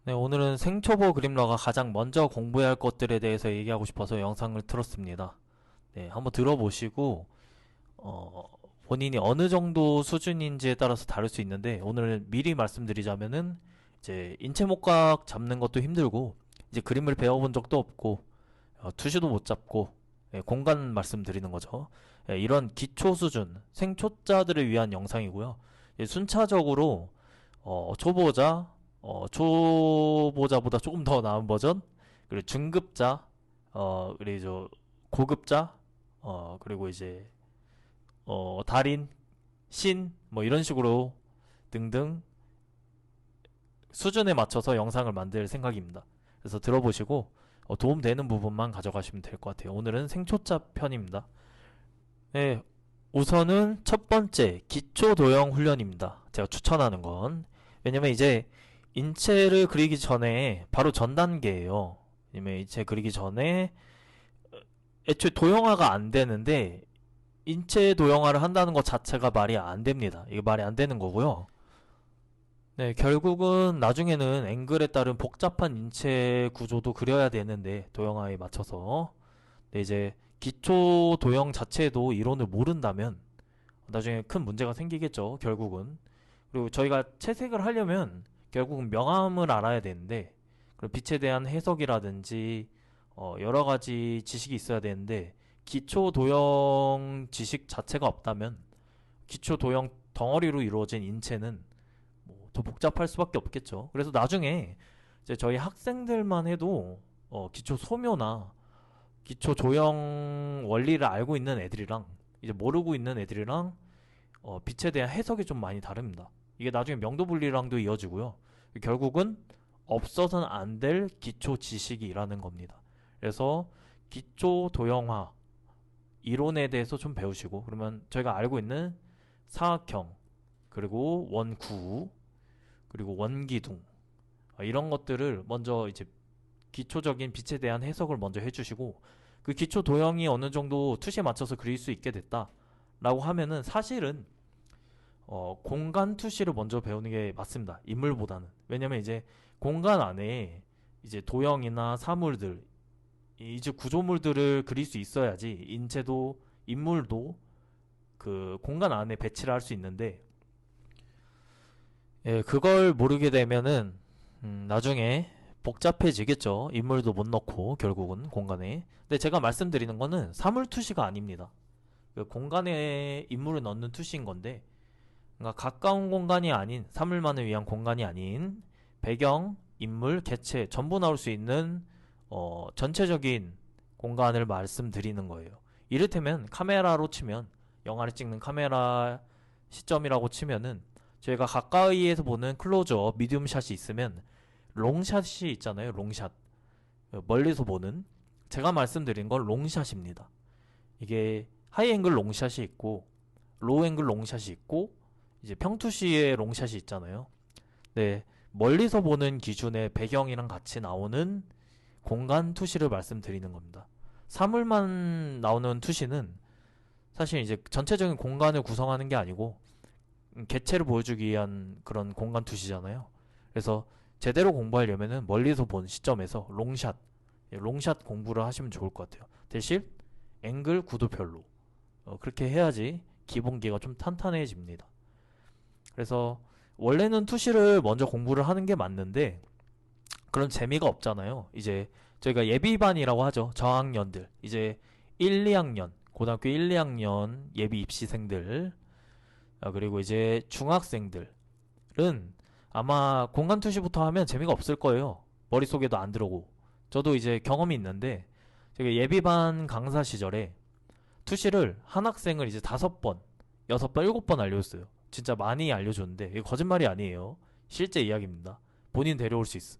네, 오늘은 생초보 그림러가 가장 먼저 공부해야 할 것들에 대해서 얘기하고 싶어서 영상을 틀었습니다. 네, 한번 들어보시고 어, 본인이 어느 정도 수준인지에 따라서 다를 수 있는데 오늘 미리 말씀드리자면은 이제 인체목각 잡는 것도 힘들고 이제 그림을 배워본 적도 없고 투시도 못 잡고 공간 말씀드리는 거죠. 이런 기초 수준 생초자들을 위한 영상이고요. 순차적으로 초보자, 초보자보다 조금 더 나은 버전, 그리고 중급자, 그리고 고급자, 그리고 이제 달인, 신, 뭐 이런 식으로 등등 수준에 맞춰서 영상을 만들 생각입니다. 그래서 들어보시고 도움되는 부분만 가져가시면 될 것 같아요. 오늘은 생초자 편입니다. 네, 우선은 첫 번째 기초 도형 훈련입니다. 제가 추천하는 건 왜냐면 이제 인체를 그리기 전에 바로 전 단계예요. 왜냐면 인체 그리기 전에 애초에 도형화가 안 되는데 인체 도형화를 한다는 것 자체가 말이 안 됩니다. 이게 말이 안 되는 거고요. 네, 결국은 나중에는 앵글에 따른 복잡한 인체 구조도 그려야 되는데 도형화에 맞춰서 근데 이제 기초 도형 자체도 이론을 모른다면 나중에 큰 문제가 생기겠죠. 결국은. 그리고 저희가 채색을 하려면 결국은 명암을 알아야 되는데 그리고 빛에 대한 해석이라든지 여러 가지 지식이 있어야 되는데 기초 도형 지식 자체가 없다면 기초 도형 덩어리로 이루어진 인체는 뭐더 복잡할 수밖에 없겠죠. 그래서 나중에 이제 저희 학생들만 해도 기초 소묘나 기초 조형 원리를 알고 있는 애들이랑 이제 모르고 있는 애들이랑 빛에 대한 해석이 좀 많이 다릅니다. 이게 나중에 명도분리랑도 이어지고요. 결국은 없어서는 안 될 기초 지식이라는 겁니다. 그래서 기초 도형화 이론에 대해서 좀 배우시고 그러면 저희가 알고 있는 사각형 그리고 원구 그리고 원기둥 이런 것들을 먼저 이제 기초적인 빛에 대한 해석을 먼저 해주시고 그 기초 도형이 어느 정도 투시에 맞춰서 그릴 수 있게 됐다라고 하면은 사실은 공간 투시를 먼저 배우는 게 맞습니다. 인물보다는. 왜냐면 이제 공간 안에 이제 도형이나 사물들, 이제 구조물들을 그릴 수 있어야지 인체도 인물도 그 공간 안에 배치를 할 수 있는데 그걸 모르게 되면은 나중에 복잡해지겠죠. 인물도 못 넣고 결국은 공간에. 근데 제가 말씀드리는 거는 사물 투시가 아닙니다. 그 공간에 인물을 넣는 투시인 건데 그러니까 가까운 공간이 아닌 사물만을 위한 공간이 아닌 배경, 인물, 개체 전부 나올 수 있는 전체적인 공간을 말씀드리는 거예요. 이를테면 카메라로 치면 영화를 찍는 카메라 시점이라고 치면은 저희가 가까이에서 보는 클로즈업, 미디움샷이 있으면 롱샷이 있잖아요. 롱샷. 멀리서 보는 제가 말씀드린 건 롱샷입니다. 이게 하이앵글 롱샷이 있고 로우앵글 롱샷이 있고 이제 평투시의 롱샷이 있잖아요. 네, 멀리서 보는 기준의 배경이랑 같이 나오는 공간 투시를 말씀드리는 겁니다. 사물만 나오는 투시는 사실 이제 전체적인 공간을 구성하는 게 아니고 개체를 보여주기 위한 그런 공간 투시잖아요. 그래서 제대로 공부하려면은 멀리서 본 시점에서 롱샷, 롱샷 공부를 하시면 좋을 것 같아요. 대신 앵글 구도별로 그렇게 해야지 기본기가 좀 탄탄해집니다. 그래서 원래는 투시를 먼저 공부를 하는 게 맞는데 그런 재미가 없잖아요. 이제 저희가 예비반이라고 하죠. 저학년들 이제 1, 2학년 고등학교 1, 2학년 예비 입시생들 그리고 이제 중학생들은 아마 공간 투시부터 하면 재미가 없을 거예요. 머릿속에도 안 들어오고 저도 이제 경험이 있는데 제가 예비반 강사 시절에 투시를 한 학생을 이제 5번, 6번, 7번 알려줬어요. 진짜 많이 알려줬는데 이거 거짓말이 아니에요. 실제 이야기입니다. 본인 데려올 수 있어.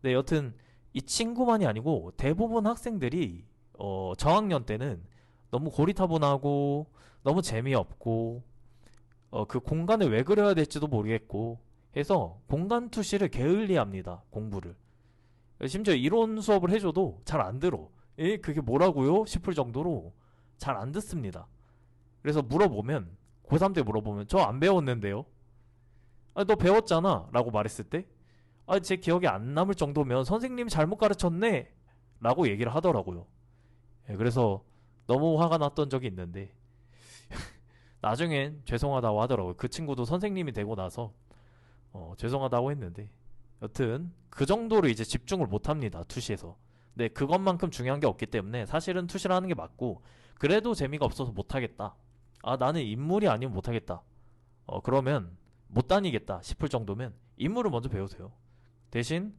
근데 여튼 이 친구만이 아니고 대부분 학생들이 저학년 때는 너무 고리타분하고 너무 재미없고 그 공간을 왜 그려야 될지도 모르겠고 해서 공간 투시를 게을리합니다. 공부를. 심지어 이론 수업을 해줘도 잘 안 들어. 그게 뭐라고요? 싶을 정도로 잘 안 듣습니다. 그래서 물어보면 고3 때 물어보면 저 안 배웠는데요. 아, 너 배웠잖아 라고 말했을 때 아, 제 기억에 안 남을 정도면 선생님이 잘못 가르쳤네 라고 얘기를 하더라고요. 예, 그래서 너무 화가 났던 적이 있는데 나중엔 죄송하다고 하더라고요. 그 친구도 선생님이 되고 나서 죄송하다고 했는데 여튼 그 정도로 이제 집중을 못합니다. 투시에서. 근데 그것만큼 중요한 게 없기 때문에 사실은 투시를 하는 게 맞고, 그래도 재미가 없어서 못하겠다, 아 나는 인물이 아니면 못하겠다, 그러면 못 다니겠다 싶을 정도면 인물을 먼저 배우세요. 대신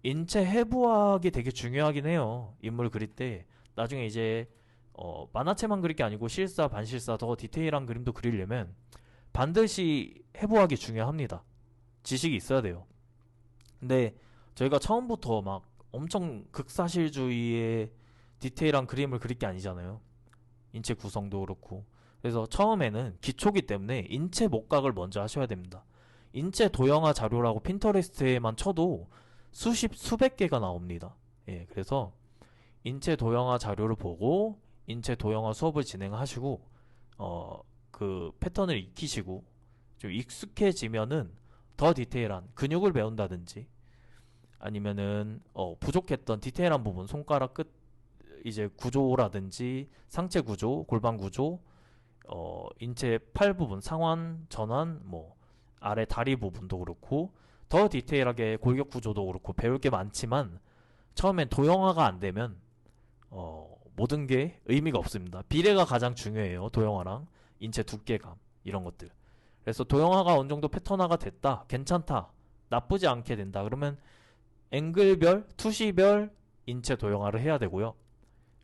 인체 해부학이 되게 중요하긴 해요. 인물 그릴 때 나중에 이제 만화체만 그릴 게 아니고 실사, 반실사 더 디테일한 그림도 그리려면 반드시 해부학이 중요합니다. 지식이 있어야 돼요. 근데 저희가 처음부터 막 엄청 극사실주의의 디테일한 그림을 그릴 게 아니잖아요. 인체 구성도 그렇고. 그래서 처음에는 기초기 때문에 인체 목각을 먼저 하셔야 됩니다. 인체 도형화 자료라고 핀터레스트에만 쳐도 수십, 수백 개가 나옵니다. 예, 그래서 인체 도형화 자료를 보고 인체 도형화 수업을 진행하시고 그 패턴을 익히시고 좀 익숙해지면은 더 디테일한 근육을 배운다든지 아니면은 부족했던 디테일한 부분, 손가락 끝 이제 구조라든지 상체 구조, 골반 구조, 인체 팔 부분, 상완, 전완, 뭐 아래 다리 부분도 그렇고 더 디테일하게 골격 구조도 그렇고 배울 게 많지만 처음엔 도형화가 안 되면 모든 게 의미가 없습니다. 비례가 가장 중요해요. 도형화랑 인체 두께감 이런 것들. 그래서 도형화가 어느 정도 패턴화가 됐다, 괜찮다, 나쁘지 않게 된다, 그러면 앵글별, 투시별 인체 도형화를 해야 되고요.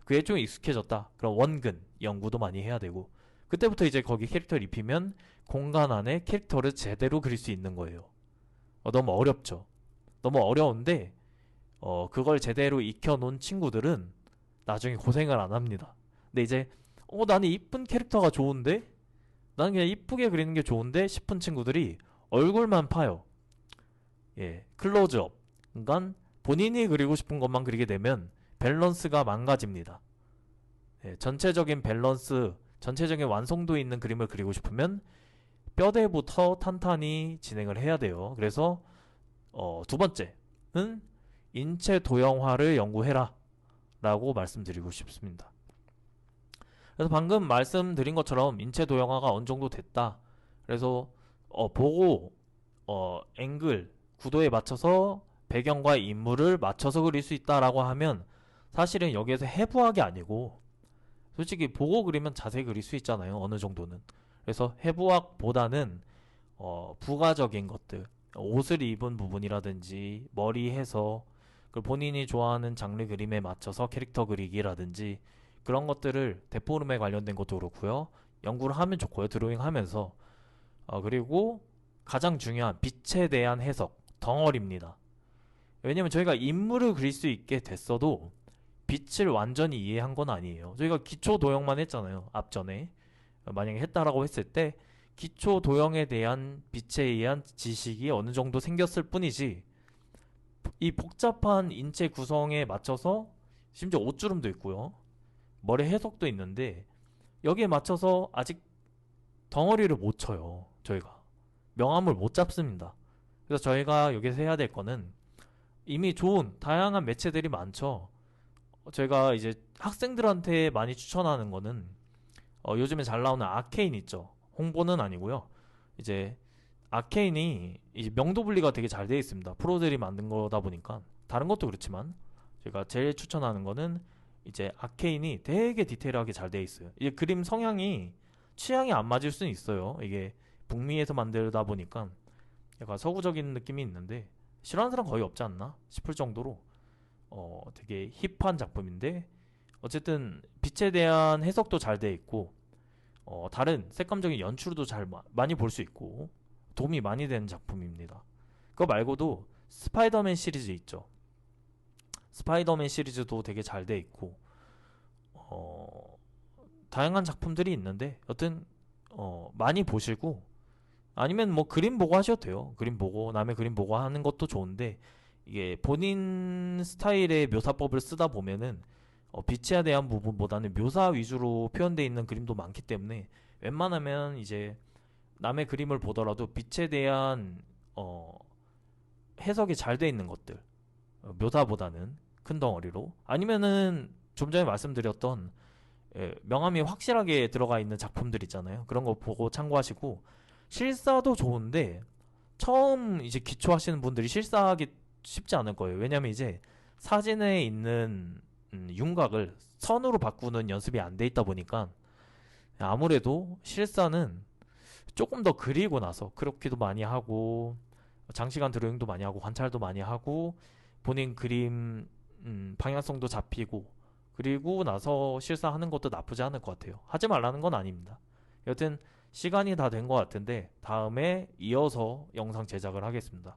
그게 좀 익숙해졌다, 그럼 원근 연구도 많이 해야 되고, 그때부터 이제 거기 캐릭터를 입히면 공간 안에 캐릭터를 제대로 그릴 수 있는 거예요. 너무 어렵죠. 너무 어려운데 그걸 제대로 익혀놓은 친구들은 나중에 고생을 안 합니다. 근데 이제 나는 이쁜 캐릭터가 좋은데, 나는 그냥 이쁘게 그리는 게 좋은데 싶은 친구들이 얼굴만 파요. 예, 클로즈업. 그러니까 본인이 그리고 싶은 것만 그리게 되면 밸런스가 망가집니다. 예, 전체적인 밸런스, 전체적인 완성도 있는 그림을 그리고 싶으면 뼈대부터 탄탄히 진행을 해야 돼요. 그래서 두 번째는 인체 도형화를 연구해라 라고 말씀드리고 싶습니다. 그래서 방금 말씀드린 것처럼 인체 도형화가 어느 정도 됐다, 그래서 보고 앵글 구도에 맞춰서 배경과 인물을 맞춰서 그릴 수 있다라고 하면 사실은 여기에서 해부학이 아니고, 솔직히 보고 그리면 자세히 그릴 수 있잖아요, 어느 정도는. 그래서 해부학보다는 부가적인 것들, 옷을 입은 부분이라든지 머리 해서 그 본인이 좋아하는 장르 그림에 맞춰서 캐릭터 그리기라든지 그런 것들을 데포름에 관련된 것도 그렇고요, 연구를 하면 좋고요, 드로잉 하면서. 그리고 가장 중요한 빛에 대한 해석, 덩어리입니다. 왜냐면 저희가 인물을 그릴 수 있게 됐어도 빛을 완전히 이해한 건 아니에요. 저희가 기초 도형만 했잖아요, 앞전에. 만약에 했다라고 했을 때 기초 도형에 대한 빛에 의한 지식이 어느 정도 생겼을 뿐이지, 이 복잡한 인체 구성에 맞춰서 심지어 옷주름도 있고요, 머리 해석도 있는데 여기에 맞춰서 아직 덩어리를 못 쳐요. 저희가 명암을 못 잡습니다. 그래서 저희가 여기서 해야 될 거는, 이미 좋은 다양한 매체들이 많죠. 저희가 이제 학생들한테 많이 추천하는 거는 요즘에 잘 나오는 아케인 있죠. 홍보는 아니고요. 이제 아케인이 이제 명도 분리가 되게 잘 되어 있습니다. 프로들이 만든 거다 보니까. 다른 것도 그렇지만 제가 제일 추천하는 거는 이제 아케인이 되게 디테일하게 잘 되어 있어요. 이게 그림 성향이 취향이 안 맞을 수는 있어요. 이게 북미에서 만들다 보니까 약간 서구적인 느낌이 있는데 싫어하는 사람 거의 없지 않나 싶을 정도로 되게 힙한 작품인데, 어쨌든 빛에 대한 해석도 잘 돼 있고 다른 색감적인 연출도 잘 많이 볼 수 있고 도움이 많이 되는 작품입니다. 그거 말고도 스파이더맨 시리즈 있죠. 스파이더맨 시리즈도 되게 잘 돼 있고 다양한 작품들이 있는데 여튼 많이 보시고, 아니면 뭐 그림 보고 하셔도 돼요. 그림 보고 남의 그림 보고 하는 것도 좋은데, 이게 본인 스타일의 묘사법을 쓰다 보면은 빛에 대한 부분보다는 묘사 위주로 표현되어 있는 그림도 많기 때문에 웬만하면 이제 남의 그림을 보더라도 빛에 대한 해석이 잘 돼 있는 것들, 묘사보다는 큰 덩어리로, 아니면은 좀 전에 말씀드렸던 명암이 확실하게 들어가 있는 작품들 있잖아요. 그런 거 보고 참고하시고, 실사도 좋은데 처음 이제 기초하시는 분들이 실사하기 쉽지 않을 거예요. 왜냐면 이제 사진에 있는 윤곽을 선으로 바꾸는 연습이 안 돼 있다 보니까 아무래도 실사는 조금 더 그리고 나서 크롭키도 많이 하고 장시간 드로잉도 많이 하고 관찰도 많이 하고 본인 그림 방향성도 잡히고 그리고 나서 실사하는 것도 나쁘지 않을 것 같아요. 하지 말라는 건 아닙니다. 여튼 시간이 다 된 것 같은데 다음에 이어서 영상 제작을 하겠습니다.